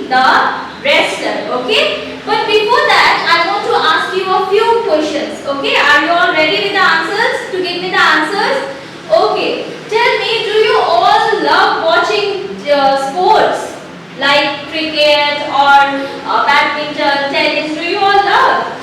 the wrestler. Okay. But before that, I want to ask you a few questions. Okay. Are you all ready with the answers? To give me the answers? Okay. Tell me, do you all love watching sports like cricket or badminton, tennis? Do you all love?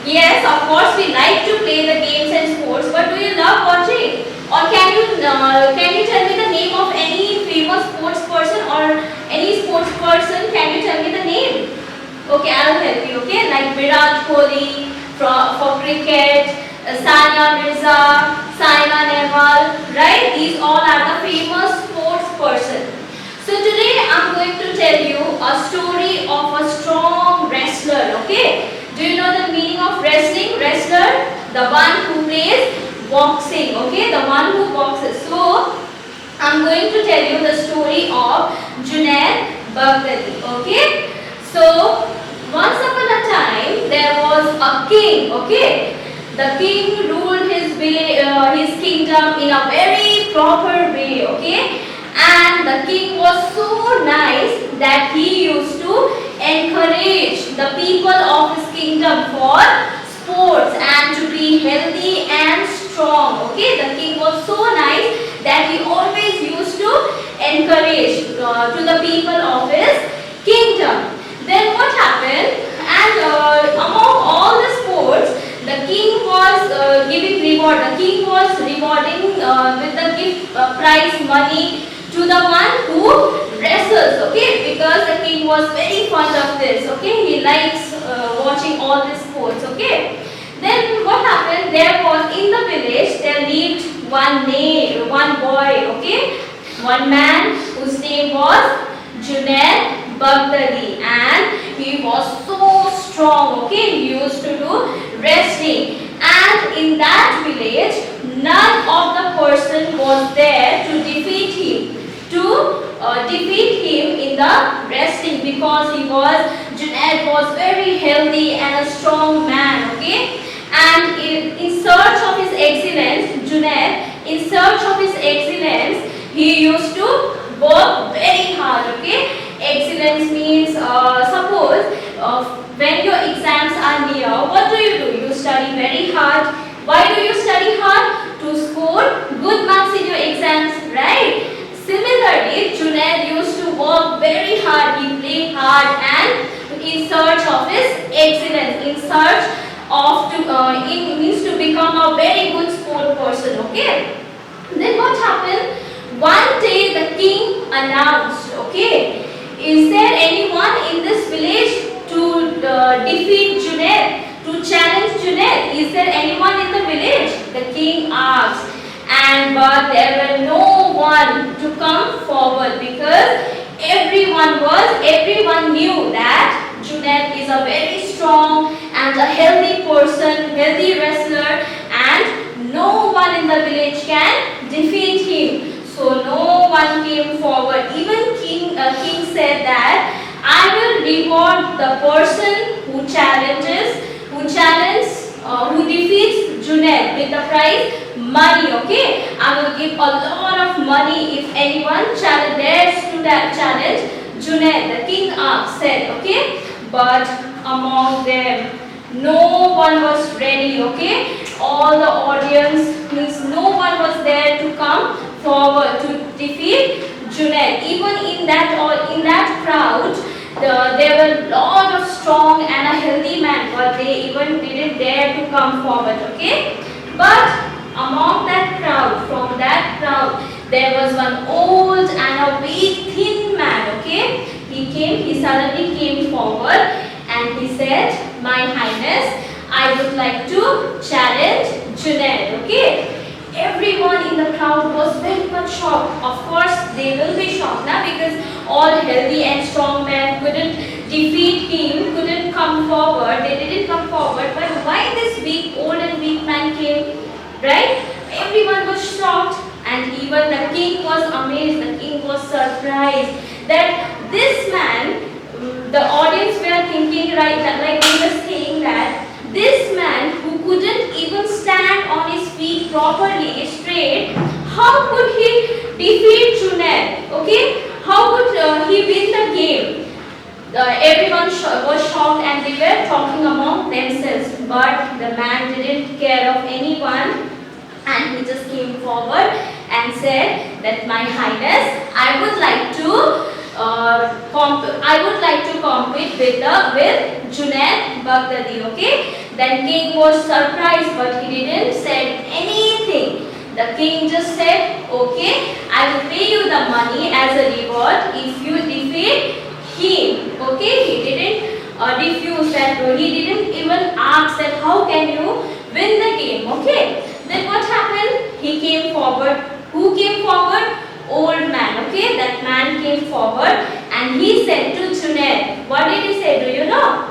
Yes, of course we like to play the games and sports, but do you love watching? Or can you tell me the name of any famous sports person or any sports person? Can you tell me the name? Okay, I'll help you. Okay, like Virat Kohli for cricket, Sania Mirza, Saina Nehwal, right? These all are the famous sports person. So today I'm going to tell you a story of a strong wrestler. Okay. Do you know the meaning of wrestling? Wrestler, the one who plays boxing, okay, the one who boxes. So, I'm going to tell you the story of Junaid Baghdadi, okay. So, once upon a time, there was a king, okay. The king ruled his kingdom in a very proper way, okay. And the king was so nice that he used to encourage the people of his kingdom for sports and to be healthy and strong. Okay, the king was so nice that he always used to encourage to the people of his kingdom. Then what happened? And among all the sports, the king was giving reward. The king was rewarding with the gift prize money to the one who wrestles, okay, because the king was very fond of this, okay, he likes watching all these sports, okay. Then what happened, there was in the village, there lived one boy, okay, one man whose name was Junaid Baghdadi, and he was so strong, okay, he used to do wrestling, and in that village, none of the person was there to defeat him. In the wrestling, because Junaid was very healthy and a strong man, okay. And in search of his excellence, Junaid, in search of his excellence, he used to work very hard, okay. Excellence means, suppose when your exams are near, what do? You study very hard. Why do you study hard? To score good marks in your exams, right? Similarly, Junaid used to work very hard, he played hard and in search of his excellence, in search of it means to become a very good sport person, okay. Then what happened? One day the king announced, okay, is there anyone in this village to defeat Junaid, to challenge Junaid? Is there anyone in the village? The king asked. But there were no one to come forward because everyone knew that Junaid is a very strong and a healthy person, healthy wrestler, and no one in the village can defeat him. So no one came forward. Even king said that I will reward the person who defeats Junaid with the prize money, okay. I will give a lot of money if anyone dares to challenge Junaid. The king said, okay. But among them, no one was ready, okay. All the audience means no one was there to come forward to defeat Junaid. Even in that crowd, there were a lot of strong and a healthy men, but they even didn't dare to come forward, okay. But among from that crowd, there was one old and a weak, thin man, okay. He suddenly came forward and he said, My Highness, I would like to challenge Junaid, okay. Everyone in the crowd was very much shocked. Of course, they will be shocked now because all healthy and strong men couldn't defeat him, couldn't come forward. They didn't come forward. But why this old and weak man came? Right? Everyone was shocked, and even the king was amazed. The king was surprised that this man, the audience were thinking, right, like they were saying that this man who couldn't even stand on his feet properly, straight, how could he defeat Junaid? Okay, how could he win the game? everyone was shocked and they were talking among themselves. But the man didn't care of anyone, and he just came forward and said that, My Highness, I would like to compete with Junaid Baghdadi. Okay. Then king was surprised, but he didn't say anything. The king just said, okay, I will pay you the money as a reward if you defeat him. Okay, he didn't refuse that. He didn't even ask that how can you win the game. Okay, then what happened? He came forward. Who came forward? Old man. Okay, that man came forward and he said to Junaid, what did he say? Do you know?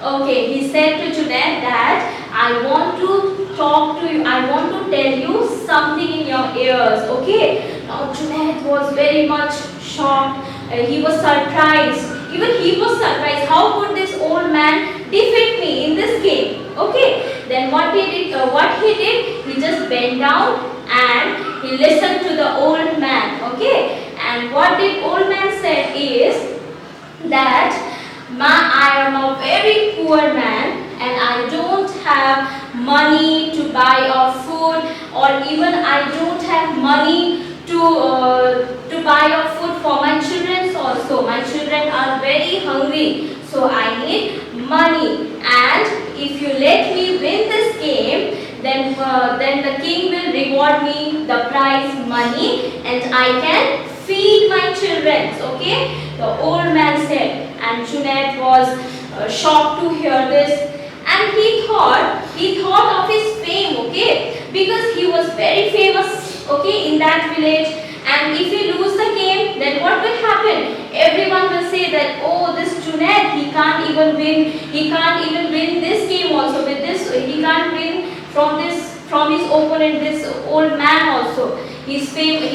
Okay, he said to Junaid that I want to talk to you, I want to tell you something in your ears. Okay, now Junaid was very much shocked, he was surprised, even he was surprised, how could this old man defeat me in this game? Okay, then what he did, he just bent down and he listened to the old man. Okay, and what the old man said is that I am a very poor man and I don't have money to buy a food, or even I don't have money to buy a food for my children also. My children are very hungry, so I need money. And if you let me win this game, then the king will reward me the prize money and I can feed my children. Okay, the old man said, and Junaid was shocked to hear this, and he thought of his fame. Okay, because he was very famous. Okay, in that village, and if he lose the game, then what will happen? Everyone will say that, oh, this Junaid, he can't even win this game also. With this, he can't win from his opponent, this old man also. He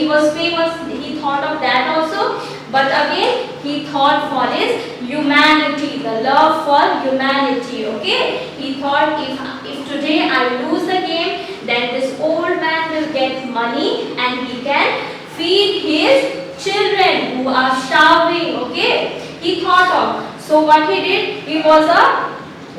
was famous. He thought of that also, but again he thought for his humanity, the love for humanity. Okay, he thought if today I lose the game, then this old man will get money and he can feed his children who are starving. Okay, he thought of. So what he did, he was a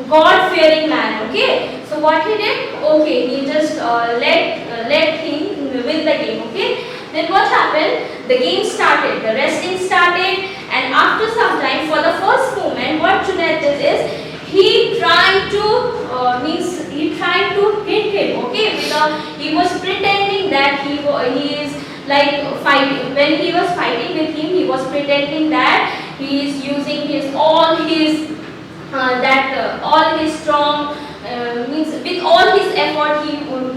God-fearing man. Okay, so what he did, okay, he just let him win the game. Okay, then what happened? The game started, the wrestling started, and after some time, for the first moment, what Junaid did is he tried to hit him. Okay, he was pretending that he is like fighting. When he was fighting with him, he was pretending that he is using all his strong, with all his effort.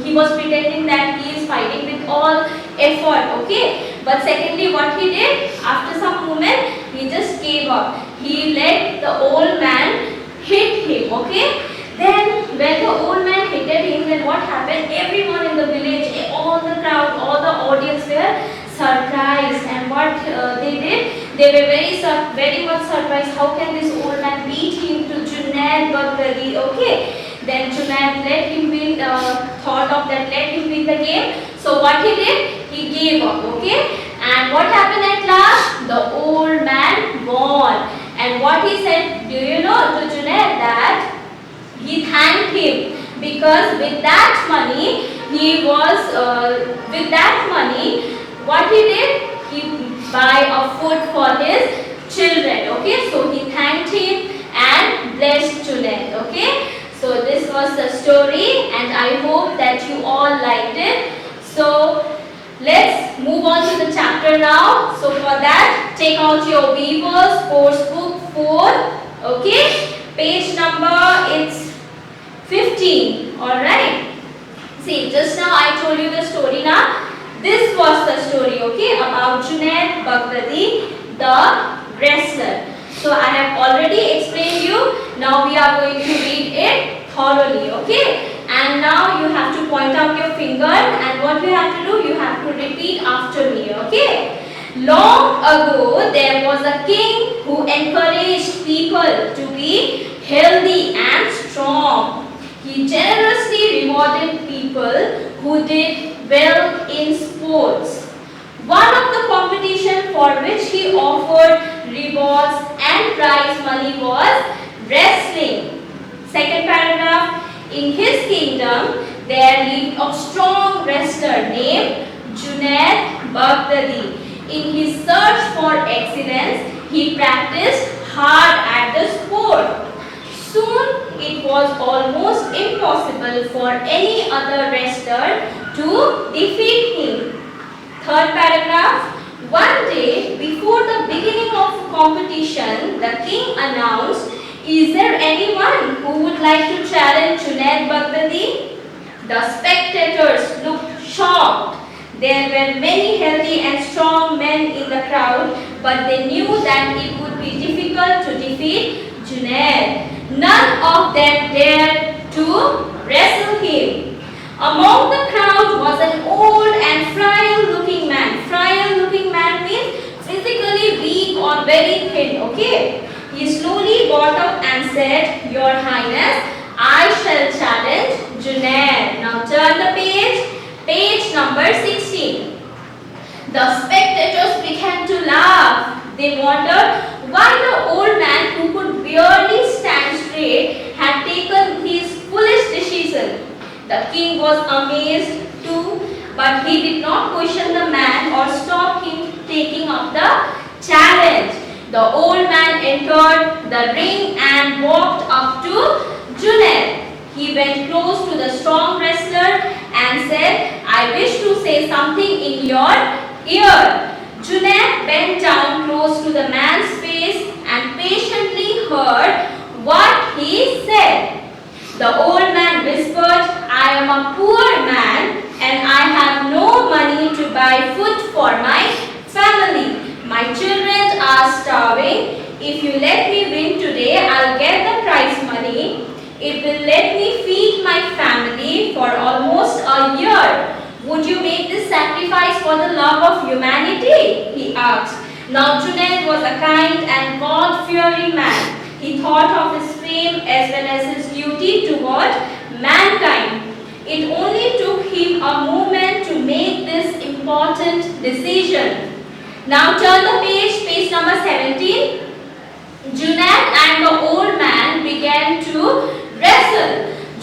He was pretending that he is fighting with all effort. Okay, but secondly, what he did, after some moment, he just gave up. He let the old man hit him. Okay, then when the old man hit him, then what happened? Everyone in the village, all the crowd, all the audience were surprised, and what they did, they were very much surprised. How can this old man beat him to Junaid Baghdadi? Okay, then Junaid let him win. Thought of that, let him win the game. So what he did, he gave up. Okay, and what happened at last? The old man won. And what he said, do you know, to Junaid, that he thanked him because with that money, what he did, he buy a food for his children. Okay, so he thanked him and blessed Junaid. Okay, so this was the story, and I hope that you all liked it. So let's move on to the chapter now. So for that, take out your Weavers course book 4. Okay, page number, it's 15. Alright, see, just now I told you the story. Now this was the story, okay, about Junaid Baghdadi, the wrestler. So I have already explained you. Now we are going to read it thoroughly. Okay, and now you have to point out your finger, and what you have to do, you have to repeat after me. Okay, long ago there was a king who encouraged people to be healthy and strong. He generously rewarded people who did well in sports. One of the competition for which he offered rewards and prize money was wrestling. Second paragraph. In his kingdom there lived a strong wrestler named Junaid Baghdadi. In his search for excellence, he practiced hard at the sport. Soon it was almost impossible for any other wrestler to defeat him. Third paragraph. One day, before the beginning of competition, the king announced, "Is there anyone who would like to challenge Junaid Baghdadi?" The spectators looked shocked. There were many healthy and strong men in the crowd, but they knew that it would be difficult to defeat Junaid. None of them dared to wrestle him. Among the crowd was an old and frail-looking man. Frail-looking man means physically weak or very thin, okay? He slowly got up and said, "Your Highness, I shall challenge Junaid." Now turn the page. Page number 16. The spectators began to laugh. They wondered why the old man, who could barely stand straight, had taken his foolish decision. The king was amazed too, but he did not question the man or stop him taking up the challenge. The old man entered the ring and walked up to Junaid. He went close to the strong wrestler and said, "I wish to say something in your ear." Junaid bent down close to the man's face and patiently heard what he said. The old man whispered, "I am a poor man and I have no money to buy food for my family. My children are starving. If you let me win today, I'll get the prize money. It will let me feed my family for almost a year. Would you make this sacrifice for the love of humanity?" he asked. Now Junaid was a kind and God-fearing man. He thought of his fame as well as his duty toward mankind. It only took him a moment to make this important decision. Now turn the page, page number 17. Junaid and the old man began to wrestle.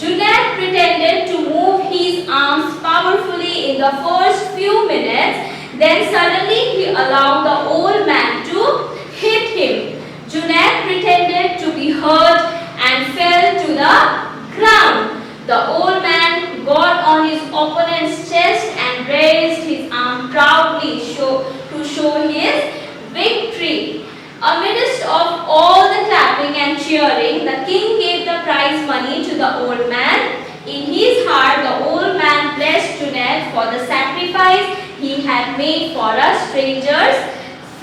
Junaid pretended to move his arms powerfully in the first few minutes. Then suddenly he allowed the old man to hit him. Junaid pretended to be hurt and fell to the ground. The old man got on his opponent's chest and raised his arm proudly to show his victory. Amidst of all the clapping and cheering, the king gave the prize money to the old man. In his heart, the old man blessed Junaid for the sacrifice he had made for a stranger's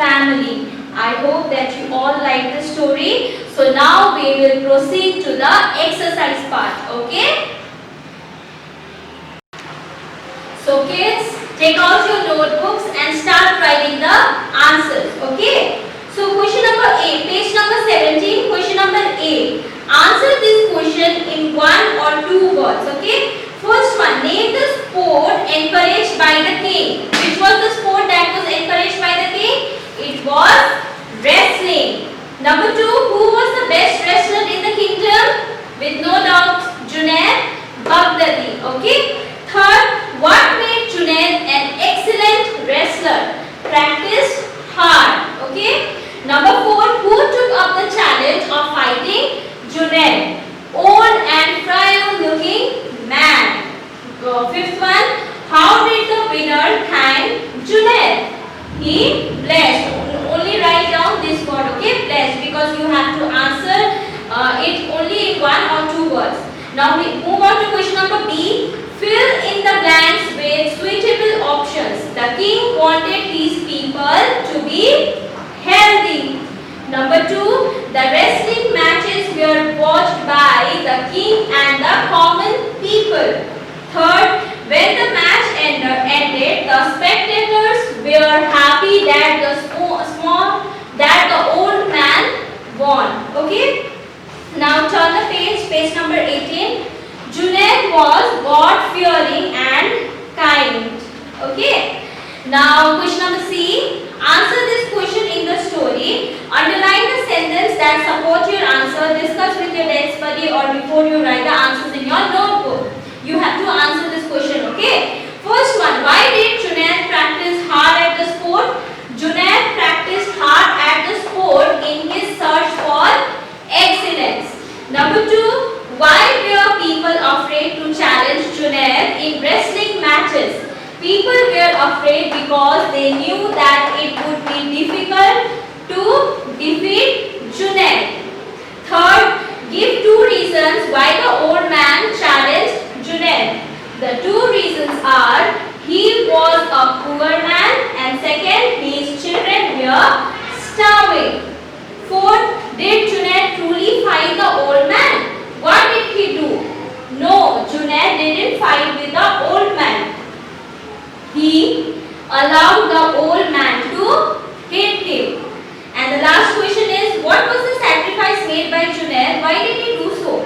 family. I hope that you all like the story. So now we will proceed to the exercise part, okay? So kids, take out your notebooks and start writing the answers, okay? So question number 8, page number 17, question number 8. Answer this question in 1 or 2 words, okay? First one, name the sport encouraged by the king. Which was the sport that was encouraged by the king? It was wrestling. Number 2, who was the best wrestler in the kingdom? With no doubt, Junaid Baghdadi, okay? Third, what made Junaid an excellent wrestler? Practiced hard, okay? Number 4, who took up the challenge of fighting Junaid? Old and frail-looking man. Fifth one, how did the winner thank Junaid? He blessed. Only write down this word, okay? Blessed, because you have to answer it only in 1 or 2 words. Now we move on to question number B. Fill in the blanks with suitable options. The king wanted his people to be healthy. Number 2, the wrestling matches were watched by the king and the common people. Third, when the match ended, the spectators were happy that the old man won. Okay? Now turn the page, page number 18. Junaid was God-fearing and kind. Okay? Now question number C. Answer this question in the story. Underline the sentence that support your answer. Discuss with your desk buddy or before you write the answers in your notebook. You have to answer this question, okay? First one, why did Junaid practice hard at the sport? Junaid practiced hard at the sport in his search for excellence. Number 2, why were people afraid to challenge Junaid in wrestling matches? People were afraid because they knew that it would be difficult to defeat Junaid. Third, give 2 reasons why the old man challenged Junaid. The 2 reasons are he was a poor man and second, his children were starving. Fourth, did Junaid truly fight the old man? What did he do? No, Junaid didn't fight with the old man. He allowed the old man to hit him. And the last question is, what was the sacrifice made by Junaid? Why did he do so?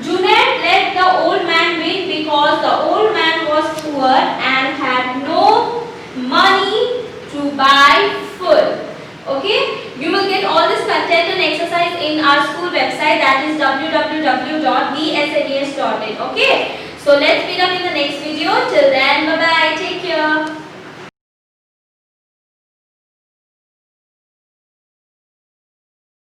Junaid let the old man win because the old man was poor and had no money to buy food. Okay? You will get all this content and exercise in our school website, that is www.bsnes.in. Okay? So let's meet up in the next video. Till then, bye bye. Take care.